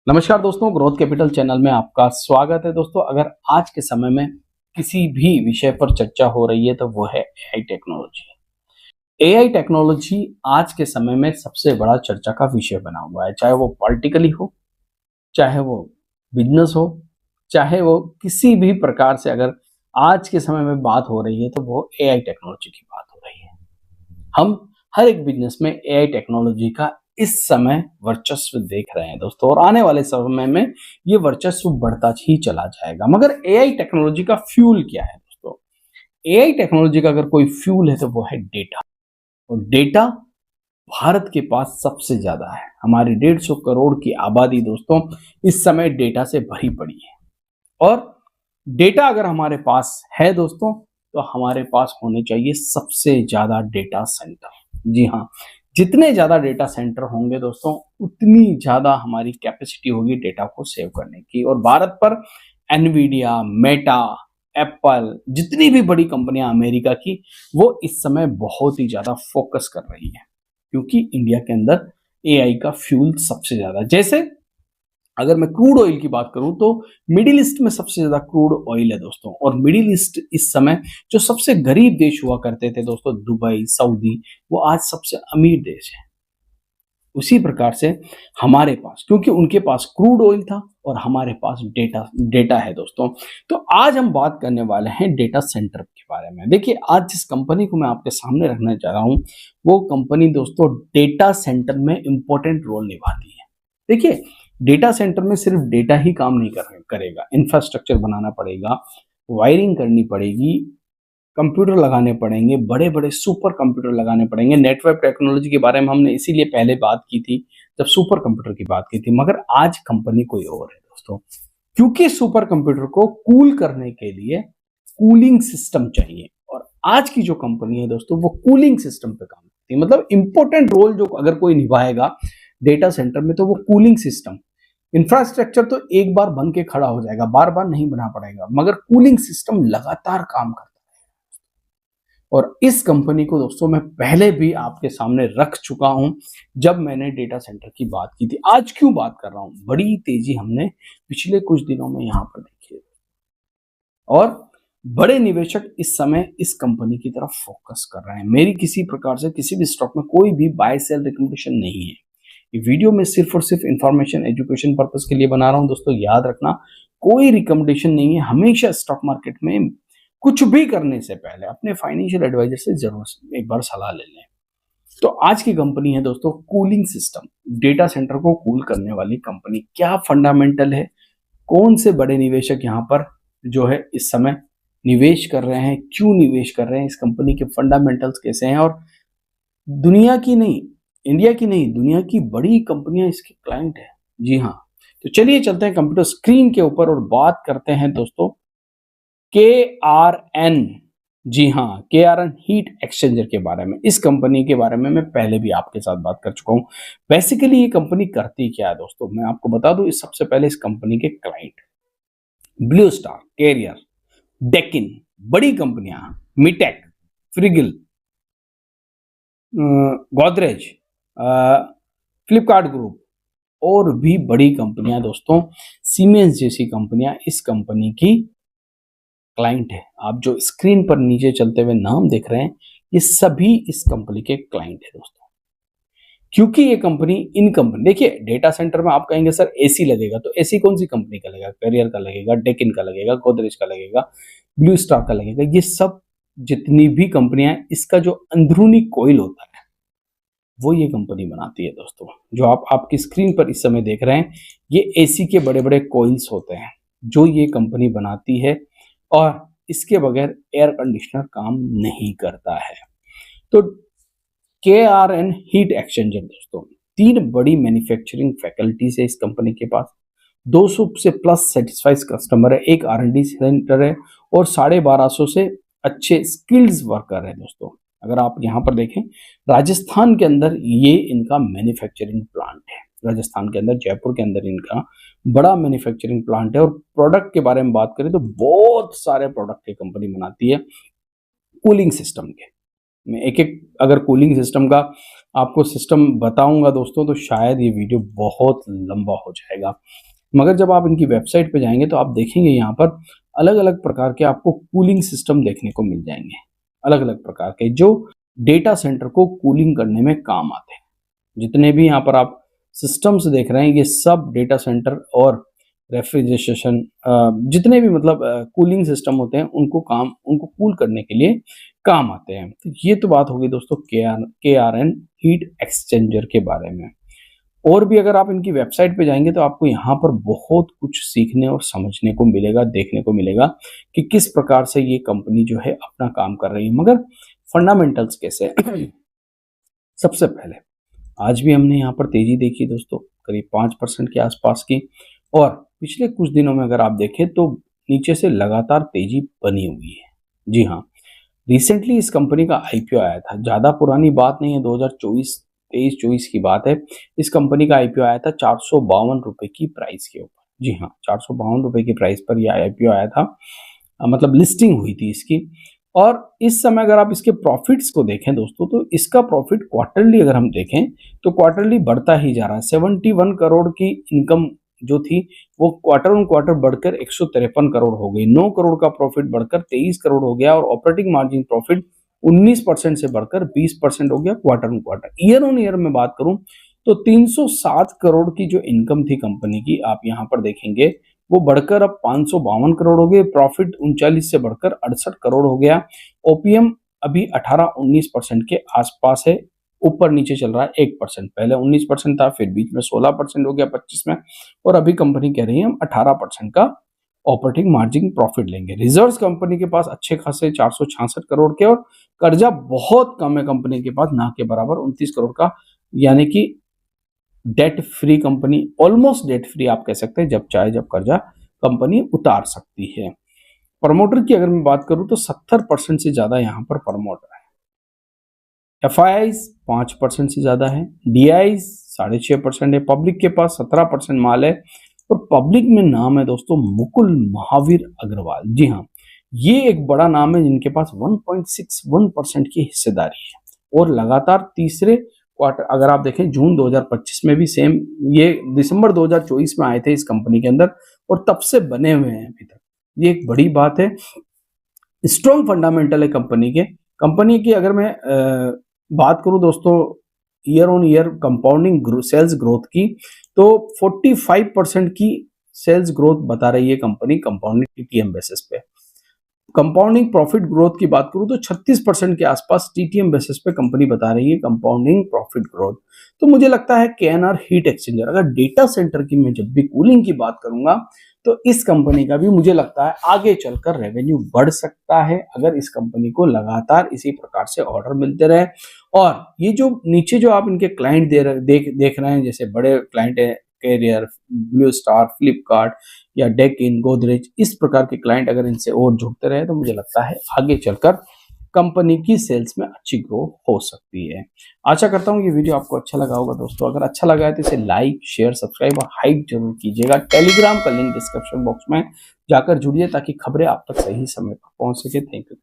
नमस्कार दोस्तों, growth capital channel में आपका स्वागत है। दोस्तों, अगर आज के समय में किसी भी विषय पर चर्चा हो रही है तो वो है एआई टेक्नोलॉजी। एआई टेक्नोलॉजी आज के समय में सबसे बड़ा चर्चा का विषय बना हुआ है, चाहे वो पॉलिटिकली हो, चाहे वो बिजनेस हो, चाहे वो किसी भी प्रकार से अगर आज के समय में बात हो रही है तो वो एआई टेक्नोलॉजी की बात हो रही है। हम हर एक बिजनेस में एआई टेक्नोलॉजी का इस समय वर्चस्व देख रहे हैं दोस्तों, और आने वाले समय में ये वर्चस्व बढ़ता ही चला जाएगा। मगर एआई टेक्नोलॉजी का फ्यूल क्या है दोस्तों? एआई टेक्नोलॉजी का अगर कोई फ्यूल है तो वो है डेटा। और डेटा भारत के पास सबसे ज्यादा है। हमारी 150 करोड़ की आबादी दोस्तों इस समय डेटा से भरी पड़ी है। और डेटा अगर हमारे पास है दोस्तों तो हमारे पास होने चाहिए सबसे ज्यादा डेटा सेंटर। जी हाँ, जितने ज्यादा डेटा सेंटर होंगे दोस्तों उतनी ज्यादा हमारी कैपेसिटी होगी डेटा को सेव करने की। और भारत पर एनवीडिया, मेटा, एप्पल, जितनी भी बड़ी कंपनियां अमेरिका की, वो इस समय बहुत ही ज्यादा फोकस कर रही है, क्योंकि इंडिया के अंदर एआई का फ्यूल सबसे ज्यादा। जैसे अगर मैं क्रूड ऑयल की बात करूं तो मिडिल ईस्ट में सबसे ज्यादा क्रूड ऑयल है दोस्तों। और मिडिल ईस्ट इस समय जो सबसे गरीब देश हुआ करते थे दोस्तों, दुबई, सऊदी, वो आज सबसे अमीर देश है। उसी प्रकार से हमारे पास, क्योंकि उनके पास क्रूड ऑयल था और हमारे पास डेटा है दोस्तों। तो आज हम बात करने वाले हैं डेटा सेंटर के बारे में। देखिए, आज जिस कंपनी को मैं आपके सामने रखने जा रहा हूं वो कंपनी दोस्तों डेटा सेंटर में इंपॉर्टेंट रोल निभाती है। देखिए, डेटा सेंटर में सिर्फ डेटा ही काम नहीं करेगा, इंफ्रास्ट्रक्चर बनाना पड़ेगा, वायरिंग करनी पड़ेगी, कंप्यूटर लगाने पड़ेंगे, बड़े बड़े सुपर कंप्यूटर लगाने पड़ेंगे। नेटवर्क टेक्नोलॉजी के बारे में हमने इसीलिए पहले बात की थी जब सुपर कंप्यूटर की बात की थी। मगर आज कंपनी कोई और है दोस्तों, क्योंकि सुपर कंप्यूटर को कूल करने के लिए कूलिंग सिस्टम चाहिए। और आज की जो कंपनी है दोस्तों वो कूलिंग सिस्टम पे काम करती है। मतलब इंपॉर्टेंट रोल जो अगर कोई निभाएगा डेटा सेंटर में तो वो कूलिंग सिस्टम। इंफ्रास्ट्रक्चर तो एक बार बन के खड़ा हो जाएगा, बार बार नहीं बना पड़ेगा, मगर कूलिंग सिस्टम लगातार काम करता है। और इस कंपनी को दोस्तों मैं पहले भी आपके सामने रख चुका हूं जब मैंने डेटा सेंटर की बात की थी। आज क्यों बात कर रहा हूं? बड़ी तेजी हमने पिछले कुछ दिनों में यहां पर देखी है और बड़े निवेशक इस समय इस कंपनी की तरफ फोकस कर रहे हैं। मेरी किसी प्रकार से किसी भी स्टॉक में कोई भी बाय सेल रिकमेंडेशन नहीं है। ये वीडियो में सिर्फ और सिर्फ इंफॉर्मेशन, एजुकेशन पर्पस के लिए बना रहा हूं दोस्तों। याद रखना, कोई रिकमेंडेशन नहीं है। हमेशा स्टॉक मार्केट में कुछ भी करने से पहले अपने फाइनेंशियल एडवाइजर से जरूर एक बार सलाह ले लें। तो आज की कंपनी है दोस्तों कूलिंग सिस्टम, डेटा सेंटर को कूल करने वाली कंपनी। क्या फंडामेंटल है, कौन से बड़े निवेशक यहाँ पर जो है इस समय निवेश कर रहे हैं, क्यों निवेश कर रहे हैं, इस कंपनी के फंडामेंटल्स कैसे हैं, और दुनिया की नहीं, इंडिया की नहीं, दुनिया की बड़ी कंपनियां इसके क्लाइंट है। जी हाँ, तो चलिए चलते हैं कंप्यूटर स्क्रीन के ऊपर और बात करते हैं दोस्तों KRN। जी हाँ, KRN हीट एक्सचेंजर के बारे में। इस कंपनी के बारे में मैं पहले भी आपके साथ बात कर चुका हूं। बेसिकली ये कंपनी करती क्या है दोस्तों, मैं आपको बता दूं। इस सबसे पहले इस कंपनी के client Blue Star, Carrier, Daikin, बड़ी कंपनियां, मिटेक, फ्रिगिल, गोदरेज, फ्लिपकार्ट ग्रुप और भी बड़ी कंपनियां दोस्तों, सीमेंस जैसी कंपनियां इस कंपनी की क्लाइंट है। आप जो स्क्रीन पर नीचे चलते हुए नाम देख रहे हैं ये सभी इस कंपनी के क्लाइंट है दोस्तों। क्योंकि ये कंपनी, इन कंपनी, देखिए डेटा सेंटर में आप कहेंगे सर एसी लगेगा, तो एसी कौन सी कंपनी का लगेगा? कैरियर का लगेगा, डेकिन का लगेगा, गोदरेज का लगेगा, ब्लू स्टार का लगेगा। ये सब जितनी भी कंपनियां, इसका जो अंदरूनी कोयल होता है वो ये कंपनी बनाती है दोस्तों। जो आप आपकी स्क्रीन पर इस समय देख रहे हैं ये एसी के बड़े बड़े कोइल्स होते हैं जो ये कंपनी बनाती है, और इसके बगैर एयर कंडीशनर काम नहीं करता है। तो KRN हीट एक्सचेंजर दोस्तों, 3 बड़ी मैन्युफैक्चरिंग फैकल्टीज है इस कंपनी के पास, 200 से प्लस सेटिस्फाइड कस्टमर है, एक R&D सेंटर है और 1250 से अच्छे स्किल्स वर्कर है दोस्तों। अगर आप यहाँ पर देखें, राजस्थान के अंदर ये इनका मैन्युफैक्चरिंग प्लांट है। राजस्थान के अंदर, जयपुर के अंदर इनका बड़ा मैन्युफैक्चरिंग प्लांट है। और प्रोडक्ट के बारे में बात करें तो बहुत सारे प्रोडक्ट की कंपनी बनाती है कूलिंग सिस्टम के। एक एक अगर कूलिंग सिस्टम का आपको सिस्टम बताऊंगा दोस्तों तो शायद ये वीडियो बहुत लंबा हो जाएगा। मगर जब आप इनकी वेबसाइट पे जाएंगे तो आप देखेंगे यहाँ पर अलग अलग प्रकार के आपको कूलिंग सिस्टम देखने को मिल जाएंगे, अलग अलग प्रकार के जो डेटा सेंटर को कूलिंग करने में काम आते हैं। जितने भी यहाँ पर आप सिस्टम्स देख रहे हैं ये सब डेटा सेंटर और रेफ्रिजरेशन जितने भी मतलब कूलिंग सिस्टम होते हैं उनको कूल करने के लिए काम आते हैं। तो ये तो बात होगी दोस्तों KRN हीट एक्सचेंजर के बारे में। और भी अगर आप इनकी वेबसाइट पे जाएंगे तो आपको यहाँ पर बहुत कुछ सीखने और समझने को मिलेगा, देखने को मिलेगा कि किस प्रकार से ये कंपनी जो है अपना काम कर रही है। मगर फंडामेंटल्स कैसे है सबसे पहले आज भी हमने यहाँ पर तेजी देखी दोस्तों करीब 5% के आसपास की, और पिछले कुछ दिनों में अगर आप देखें तो नीचे से लगातार तेजी बनी हुई है। जी हाँ, रिसेंटली इस कंपनी का IPO आया था, ज्यादा पुरानी बात नहीं है, 2023-24 की बात है। इस कंपनी का IPO आया था 452 रुपए की प्राइस के ऊपर। जी हाँ, 452 रुपए की प्राइस पर यह IPO आया था, मतलब लिस्टिंग हुई थी इसकी। और इस समय अगर आप इसके प्रॉफिट्स को देखें दोस्तों तो इसका प्रॉफिट क्वार्टरली अगर हम देखें तो क्वार्टरली बढ़ता ही जा रहा है। 71 करोड़ की इनकम जो थी वो क्वार्टर ऑन क्वार्टर बढ़कर 153 करोड़ हो गई, 9 करोड़ का प्रॉफिट बढ़कर 23 करोड़ हो गया, और ऑपरेटिंग मार्जिन प्रॉफिट 19% से बढ़कर 20% हो गया quarter on quarter. Year on year में बात करूं तो 307 करोड़ की जो इनकम थी कंपनी की, आप यहां पर देखेंगे वो बढ़कर अब 552 करोड़ हो गए, प्रॉफिट 39 से बढ़कर 68 करोड़ हो गया। OPM अभी 18-19% के आसपास है, ऊपर नीचे चल रहा है 1%, पहले 19% था, फिर बीच में 16% हो गया 25 में, और अभी कंपनी कह रही है हम 18% का ऑपरेटिंग मार्जिन प्रॉफिट लेंगे। रिजर्व्स कंपनी के पास अच्छे खासे 466 करोड़ के, और कर्जा बहुत कम है कंपनी के पास, ना के बराबर 29 करोड़ का, यानी कि debt free company, almost debt free आप कह सकते हैं, जब चाहे जब कर्जा कंपनी उतार सकती है। प्रमोटर की अगर मैं बात करूं तो 70% से ज्यादा यहां पर प्रमोटर है। FIIs 5% से ज्यादा है, DIs 6.5% है, पब्लिक के पास 17% माल है, और पब्लिक में नाम है दोस्तों मुकुल महावीर अग्रवाल। जी हाँ, ये एक बड़ा नाम है जिनके पास 1.61% की हिस्सेदारी है, और लगातार तीसरे क्वार्टर अगर आप देखें जून 2025 में भी सेम, ये दिसंबर 2024 में आए थे इस कंपनी के अंदर, और तब से बने हुए हैं अभी तक। ये एक बड़ी बात है, स्ट्रॉन्ग फंडामेंटल है कंपनी की। अगर मैं बात करूं दोस्तों year on year compounding sales growth की, तो 45% की सेल्स ग्रोथ बता रही है कंपनी कंपाउंडिंग TTM बेसिस पे। कंपाउंडिंग प्रॉफिट ग्रोथ की बात करूं तो 36% के आसपास TTM बेसिस पे कंपनी बता रही है कंपाउंडिंग प्रॉफिट ग्रोथ। तो मुझे लगता है KNR हीट एक्सचेंजर, अगर डेटा सेंटर की मैं जब भी कूलिंग की बात करूंगा तो इस कंपनी का भी मुझे लगता है आगे चलकर रेवेन्यू बढ़ सकता है, अगर इस कंपनी को लगातार इसी प्रकार से ऑर्डर मिलते रहे। और ये जो नीचे जो आप इनके क्लाइंट देख रहे हैं, जैसे बड़े क्लाइंट है कैरियर, ब्लू स्टार, फ्लिपकार्ट या डेकिन, गोदरेज, इस प्रकार के क्लाइंट अगर इनसे और जुड़ते रहे तो मुझे लगता है आगे चलकर कंपनी की सेल्स में अच्छी ग्रो हो सकती है। आशा करता हूँ ये वीडियो आपको अच्छा लगा होगा दोस्तों। अगर अच्छा लगा है तो इसे लाइक, शेयर, सब्सक्राइब और हाइप जरूर कीजिएगा। टेलीग्राम का लिंक डिस्क्रिप्शन बॉक्स में जाकर जुड़िए ताकि खबरें आप तक सही समय पर पहुंच सके। Thank you.